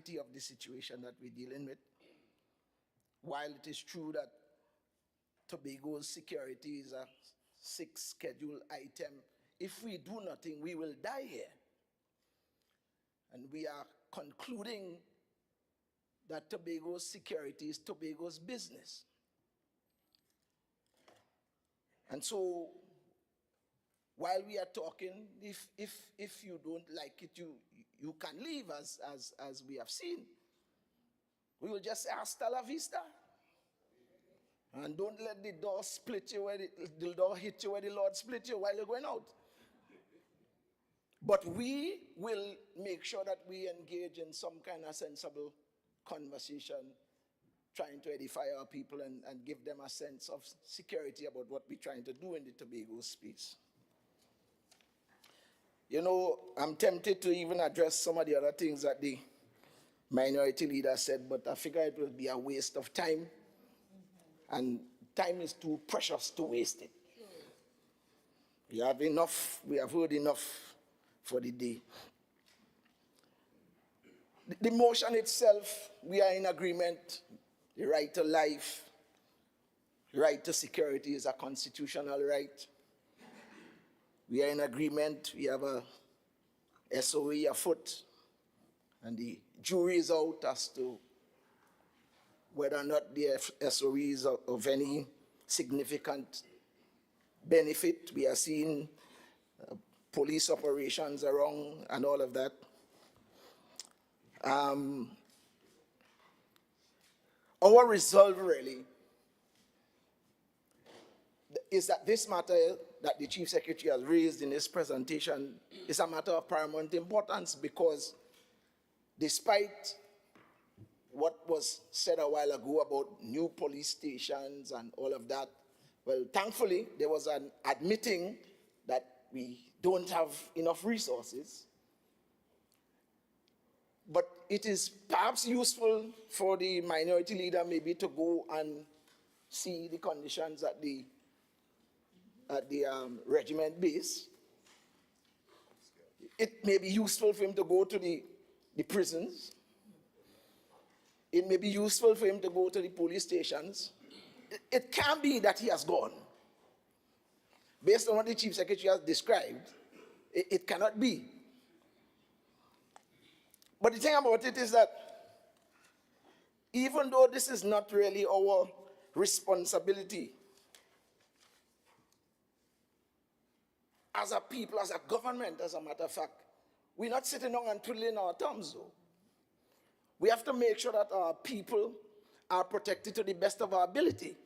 gravity of the situation that we're dealing with. While it is true that Tobago's security is a 6th scheduled item, if we do nothing, we will die here. And we are concluding that Tobago's security is Tobago's business. And so, while we are talking, if you don't like it, you can leave, as we have seen. We will just say, hasta la vista. And don't let the door split you, the door hit you where the Lord split you while you're going out. But we will make sure that we engage in some kind of sensible conversation, trying to edify our people and give them a sense of security about what we're trying to do in the Tobago space. You know, I'm tempted to even address some of the other things that the minority leader said, but I figure it will be a waste of time. And time is too precious to waste it. We have heard enough for the day. The motion itself, we are in agreement. The right to life, the right to security is a constitutional right. We are in agreement. We have a SOE afoot, and the jury is out as to whether or not the SOE is of any significant benefit. We are seeing police operations around and all of that. Our resolve really is that this matter that the Chief Secretary has raised in his presentation is a matter of paramount importance, because despite what was said a while ago about new police stations and all of that, well, thankfully, there was an admitting that we don't have enough resources. But it is perhaps useful for the minority leader maybe to go and see the conditions at the regiment base. It may be useful for him to go to the prisons. It may be useful for him to go to the police stations. It can be that he has gone. Based on what the Chief Secretary has described, it cannot be. But the thing about it is that even though this is not really our responsibility as a people, as a government, as a matter of fact, we're not sitting down and twiddling our thumbs, though. We have to make sure that our people are protected to the best of our ability.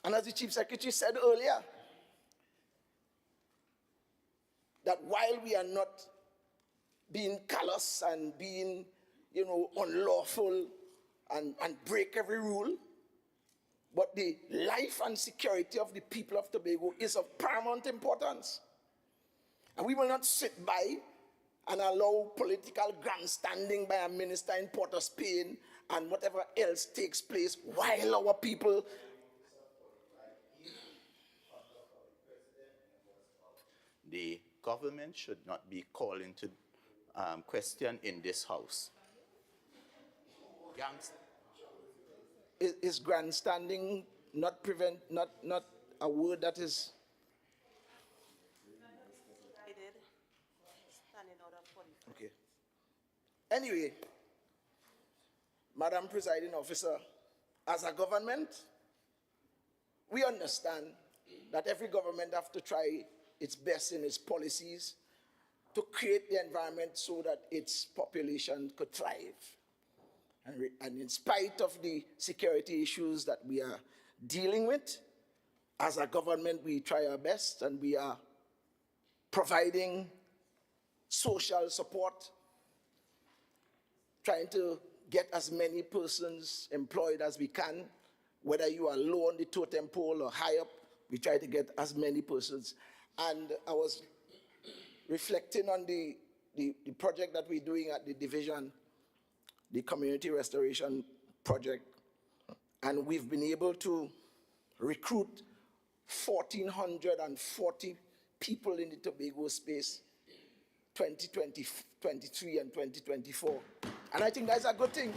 And as the Chief Secretary said earlier, that while we are not being callous and being, unlawful and break every rule, but the life and security of the people of Tobago is of paramount importance. And we will not sit by and allow political grandstanding by a minister in Port of Spain and whatever else takes place while our people... The government should not be called into question in this house. Is grandstanding not a word that is... I did. Standing out of 45. Okay. Anyway, Madam Presiding Officer, as a government, we understand that every government has to try its best in its policies to create the environment so that its population could thrive. And in spite of the security issues that we are dealing with, as a government, we try our best, and we are providing social support, trying to get as many persons employed as we can, whether you are low on the totem pole or high up, we try to get as many persons. And I was reflecting on the project that we're doing at the division, the community restoration project, and we've been able to recruit 1,440 people in the Tobago space, 2023 and 2024. And I think that's a good thing.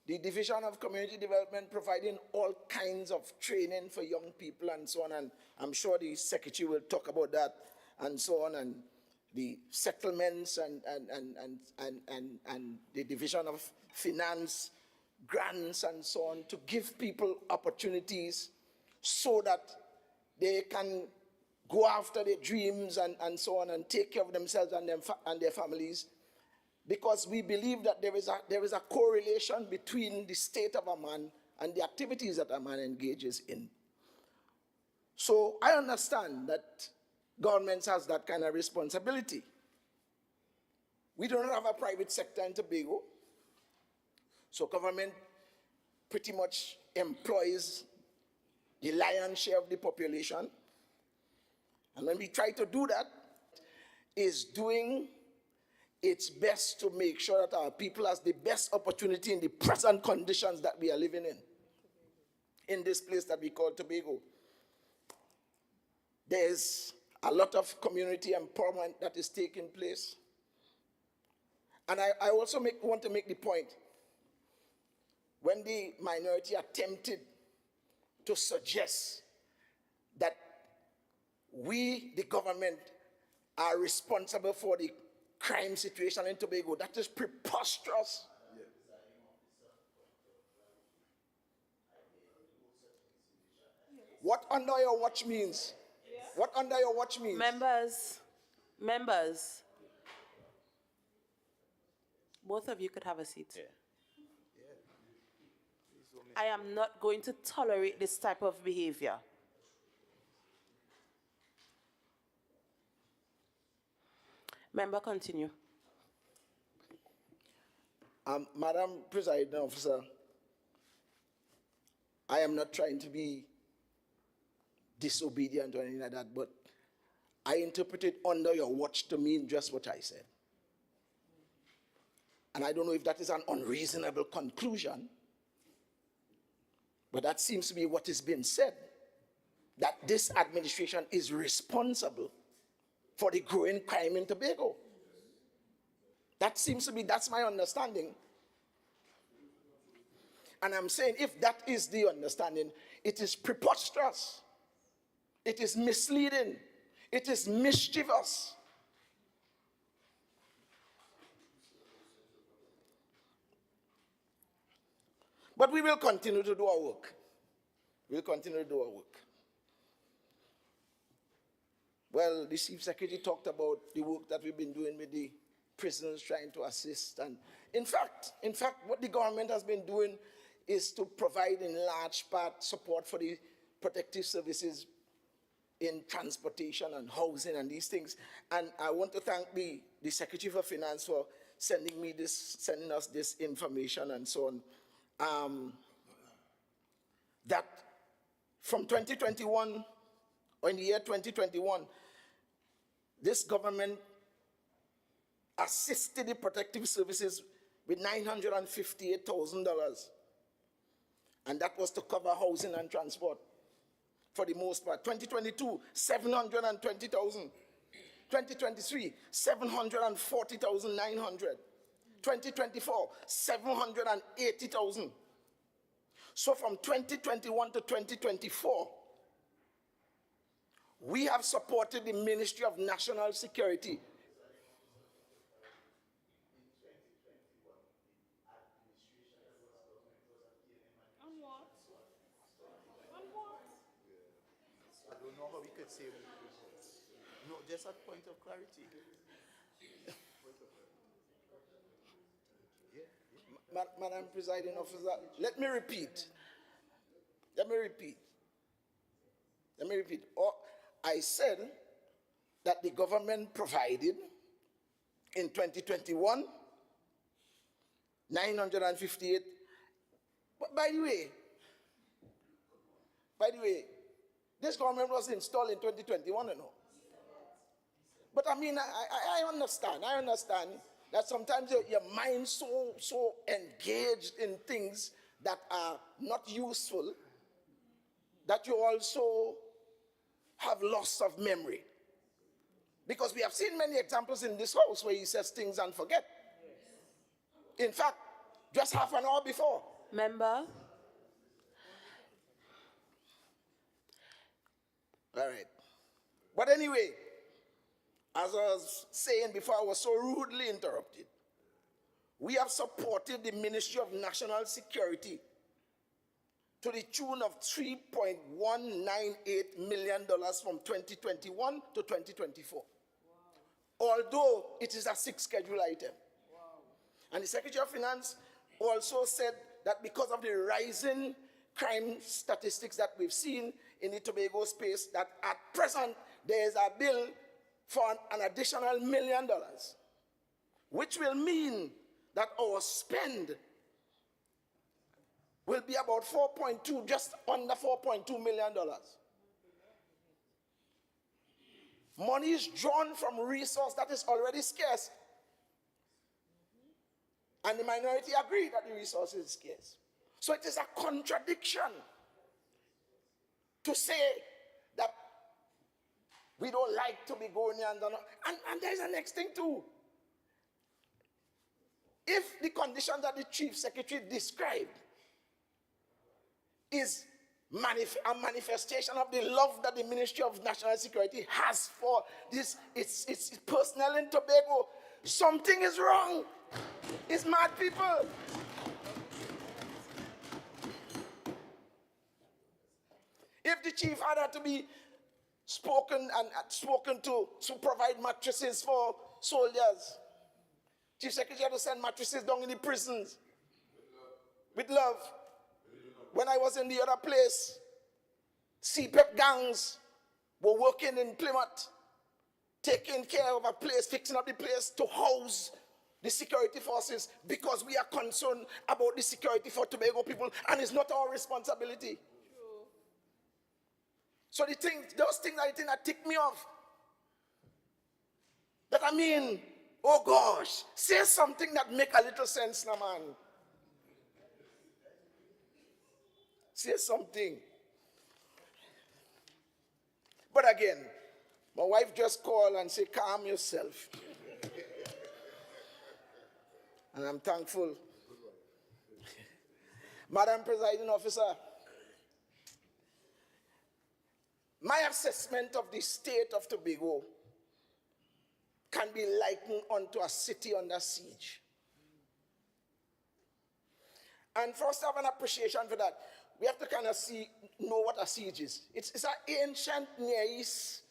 The Division of Community Development providing all kinds of training for young people and so on, and I'm sure the secretary will talk about that and so on, and the settlements and the Division of Finance grants and so on to give people opportunities so that they can go after their dreams and so on and take care of themselves and their families. Because we believe that there is a correlation between the state of a man and the activities that a man engages in. So I understand that government has that kind of responsibility. We do not have a private sector in Tobago, so government pretty much employs the lion's share of the population. And when we try to do that, is doing its best to make sure that our people has the best opportunity in the present conditions that we are living in this place that we call Tobago. There's a lot of community empowerment that is taking place. And I also want to make the point, when the minority attempted to suggest that we, the government, are responsible for the crime situation in Tobago, that is preposterous. What under your watch means? What under your watch means? Members, both of you could have a seat. Yeah. I am not going to tolerate this type of behavior. Member, continue. Madam Presiding Officer, I am not trying to be disobedient or anything like that, but I interpreted under your watch to mean just what I said. And I don't know if that is an unreasonable conclusion, but that seems to be what is being said, that this administration is responsible for the growing crime in Tobago. That seems to be, that's my understanding. And I'm saying if that is the understanding, it is preposterous. It is misleading. It is mischievous. But we will continue to do our work. We'll continue to do our work. Well, the Chief Secretary talked about the work that we've been doing with the prisons, trying to assist. And in fact, what the government has been doing is to provide in large part support for the protective services in transportation and housing and these things. And I want to thank the Secretary for Finance for sending us this information and so on. That from 2021, or in the year 2021, this government assisted the protective services with $958,000. And that was to cover housing and transport for the most part. 2022, $720,000. 2023, $740,900. 2024, $780,000. So from 2021 to 2024, we have supported the Ministry of National Security. On what? On what? I don't know how we could say, no, just a point of clarity. Madam Presiding Officer, let me repeat. I said that the government provided in 2021 $958. But by the way, this government was installed in 2021, you know. But I mean, I understand that sometimes your mind so engaged in things that are not useful that you also have loss of memory. Because we have seen many examples in this house where he says things and forget. In fact, just half an hour before. Member, All right. But anyway, as I was saying before, I was so rudely interrupted. We have supported the Ministry of National Security to the tune of $3.198 million from 2021 to 2024. Although it is a 6th schedule item. And the Secretary of Finance also said that because of the rising crime statistics that we've seen in the Tobago space, that at present there is a bill for an additional $1 million, which will mean that our spend will be about 4.2, just under $4.2 million. Money is drawn from resource that is already scarce. And the minority agree that the resource is scarce. So it is a contradiction to say that we don't like to be going and there's the next thing too. If the condition that the Chief Secretary described is a manifestation of the love that the Ministry of National Security has for this, its personnel in Tobago, something is wrong. It's mad people. If the chief had to be spoken to provide mattresses for soldiers, Chief Secretary had to send mattresses down in the prisons with love. When I was in the other place, CPEP gangs were working in Plymouth, taking care of a place, fixing up the place to house the security forces, because we are concerned about the security for Tobago people, and it's not our responsibility. True. So those things I think that tick me off. That I mean, oh gosh, say something that make a little sense now, man. Say something. But again, my wife just called and said, calm yourself. And I'm thankful. Madam Presiding Officer, my assessment of the state of Tobago can be likened unto a city under siege. And for us to have an appreciation for that, we have to kind of know what a siege is. It's an ancient Near East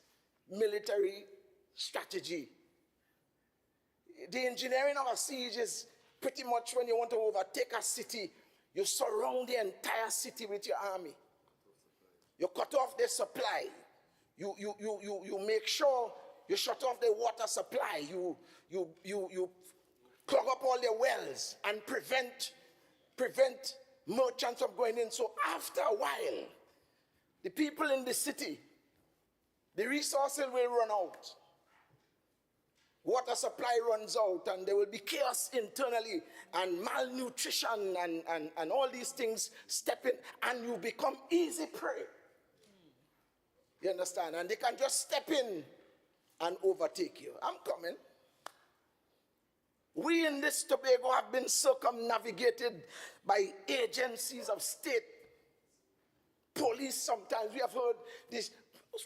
military strategy. The engineering of a siege is pretty much when you want to overtake a city, you surround the entire city with your army. You cut off the supply. You make sure you shut off the water supply. You clog up all the wells and prevent merchants from going in. So after a while, the people in the city, the resources will run out. Water supply runs out, and there will be chaos internally, and malnutrition, and all these things step in, and you become easy prey. You understand? And they can just step in and overtake you. I'm coming. We in this Tobago have been circumnavigated by agencies of state. Police sometimes. We have heard these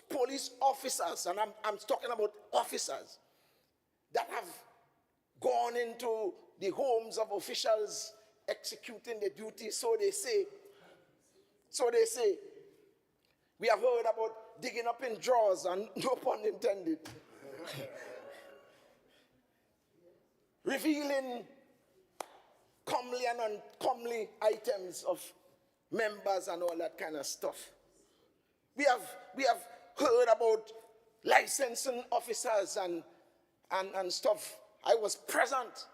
police officers, and I'm talking about officers, that have gone into the homes of officials executing their duty, so they say. We have heard about digging up in drawers, and no pun intended. Revealing comely and uncomely items of members and all that kind of stuff. We have heard about licensing officers and stuff. I was present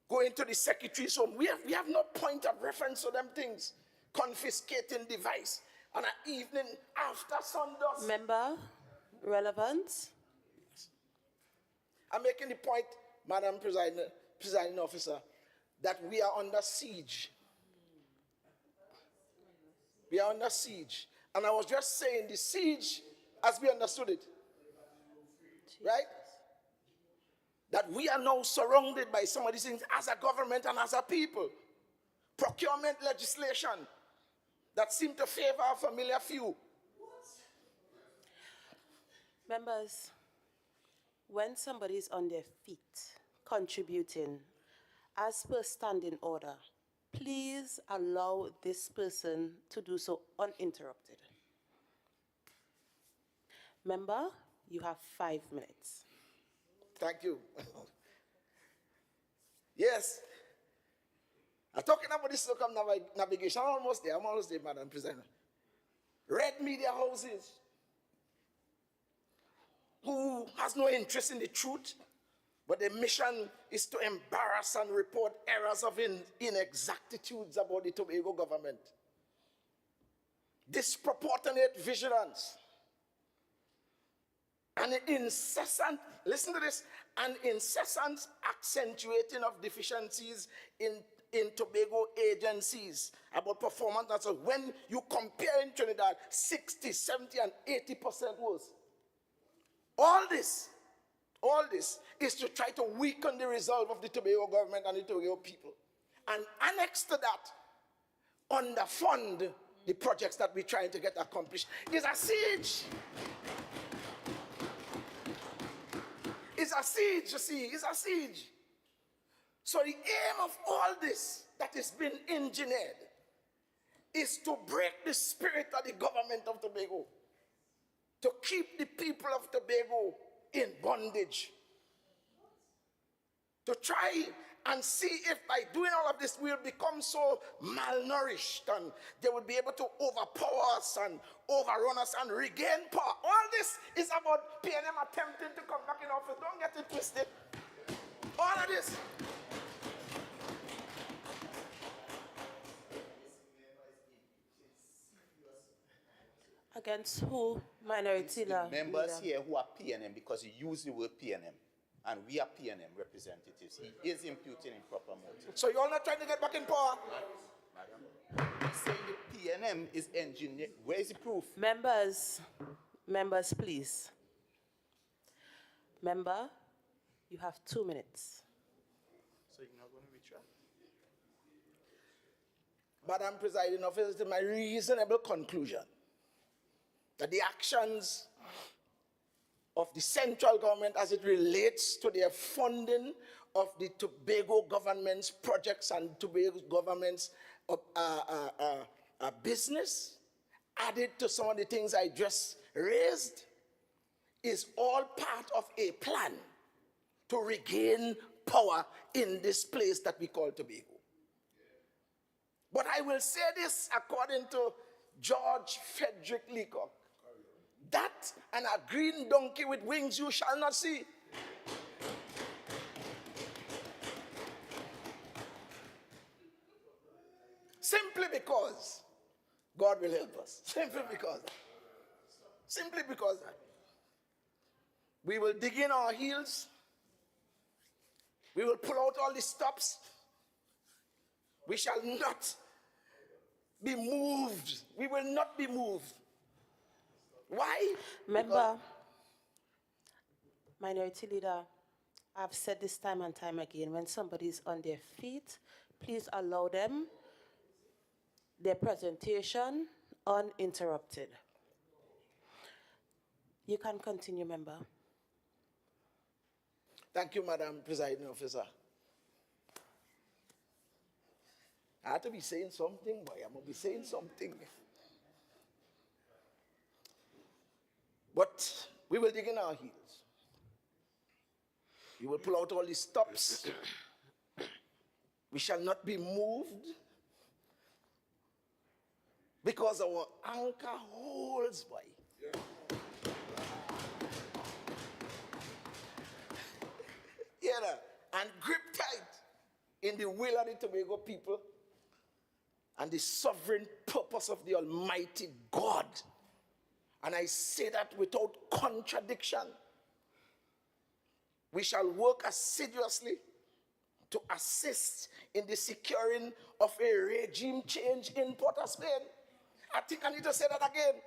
going to the secretary's home. We have no point of reference to them things. Confiscating device on an evening after sundown. member, relevance. I'm making the point, Madam Presiding Officer, that we are under siege. We are under siege. And I was just saying the siege, as we understood it, right? That we are now surrounded by some of these things as a government and as a people. Procurement legislation that seem to favor a familiar few. Members, when somebody is on their feet contributing as per standing order, please allow this person to do so uninterrupted. Member, you have 5 minutes. Thank you. Yes. I'm talking about this circumnavigation. I'm almost there, Madam President. Red media houses who has no interest in the truth, but their mission is to embarrass and report errors of inexactitudes about the Tobago government. Disproportionate vigilance and incessant, listen to this, an incessant accentuating of deficiencies in Tobago agencies about performance. And so when you compare in Trinidad, 60, 70, and 80% worse. All this is to try to weaken the resolve of the Tobago government and the Tobago people. And annexed to that, underfund the projects that we're trying to get accomplished. It's a siege. It's a siege, you see, it's a siege. So the aim of all this that has been engineered is to break the spirit of the government of Tobago, to keep the people of Tobago in bondage, to try and see if by doing all of this we'll become so malnourished and they will be able to overpower us and overrun us and regain power. All this is about PNM attempting to come back in office. Don't get it twisted. All of this. Against who? Minority The members leader. here who are PNM, because you use the word PNM, and we are PNM representatives. He is imputing improper motive. So you're not trying to get back in power? Madam, he's saying the PNM is engineered. Where is the proof? Members, please. Member, you have 2 minutes. So you're not going to retract? Madam Presiding Officer, it is my reasonable conclusion that the actions of the central government as it relates to their funding of the Tobago government's projects and Tobago government's business, added to some of the things I just raised, is all part of a plan to regain power in this place that we call Tobago. But I will say this according to George Frederick Leacock, that and a green donkey with wings you shall not see. Simply because God will help us. Simply because that. We will dig in our heels. We will pull out all the stops. We shall not be moved. We will not be moved. Why? Member, Minority Leader, I've said this time and time again, when somebody's on their feet, please allow them their presentation uninterrupted. You can continue, Member. Thank you, Madam Presiding Officer. I have to be saying something, boy. I'm going to be saying something. But we will dig in our heels. We will pull out all the stops. We shall not be moved because our anchor holds, boy. And grip tight in the will of the Tobago people and the sovereign purpose of the Almighty God. And I say that without contradiction. We shall work assiduously to assist in the securing of a regime change in Port of Spain. I think I need to say that again.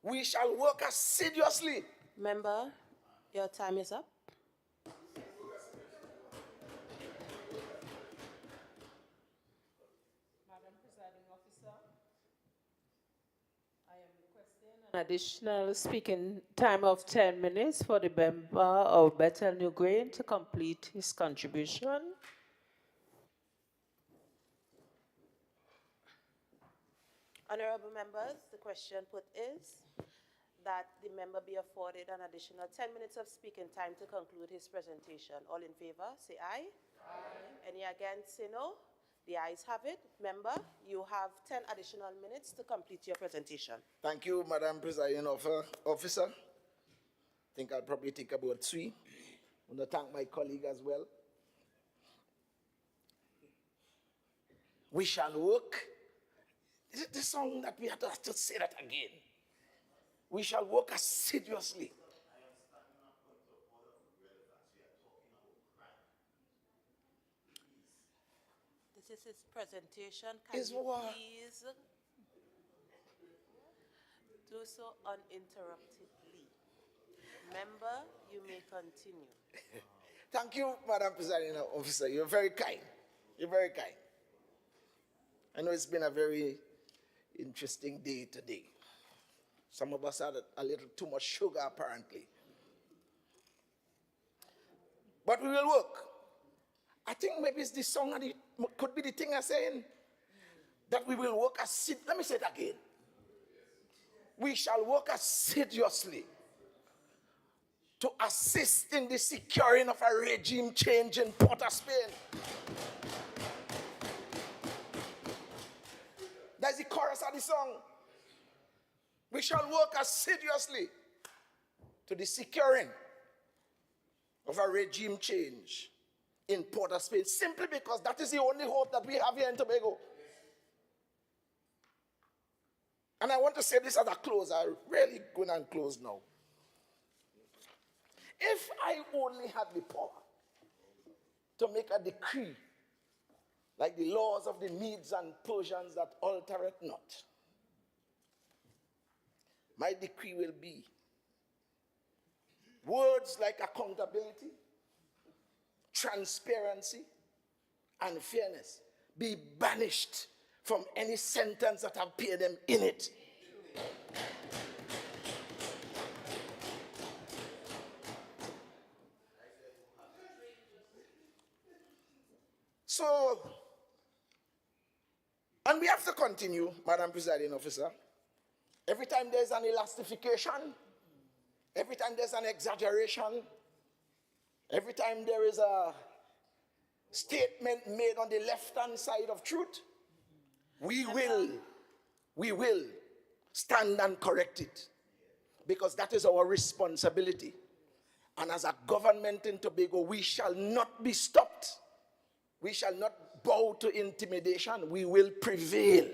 We shall work assiduously. Member, Your time is up. Madam Presiding Officer, I am requesting an additional speaking time of 10 minutes for the member of Bethel New Grain to complete his contribution. Honorable members, the question put is that the member be afforded an additional 10 minutes of speaking time to conclude his presentation. All in favor, say aye. Aye. Any against, say no. The ayes have it. Member, you have 10 additional minutes to complete your presentation. Thank you, Madam Presiding Officer. I think I'll probably take about 3. I want to thank my colleague as well. We shall work. Is it the song that we have to say that again? We shall work assiduously. This is his presentation. Can Is you what? please do so uninterruptedly? Member, you may continue. Thank you, Madam Presiding Officer. You're very kind. You're very kind. I know it's been a very interesting day today. Some of us had a little too much sugar, apparently. But we will work. I think maybe it's the song and it could be the thing I'm saying. That we will work let me say it again. We shall work assiduously to assist in the securing of a regime change in Port of Spain. That's the chorus of the song. We shall work assiduously to the securing of a regime change in Port of Spain, simply because that is the only hope that we have here in Tobago. And I want to say this as a close. I'm really going to close now. If I only had the power to make a decree like the laws of the Medes and Persians that altereth not, my decree will be words like accountability, transparency, and fairness be banished from any sentence that appear them in it. So, and we have to continue, Madam Presiding Officer. Every time there's an elastification, every time there's an exaggeration, every time there is a statement made on the left-hand side of truth, we will stand and correct it, because that is our responsibility. And as a government in Tobago, we shall not be stopped. We shall not bow to intimidation. We will prevail,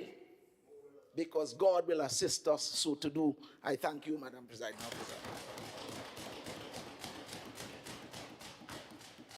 because God will assist us so to do. I thank you, Madam Presiding Officer.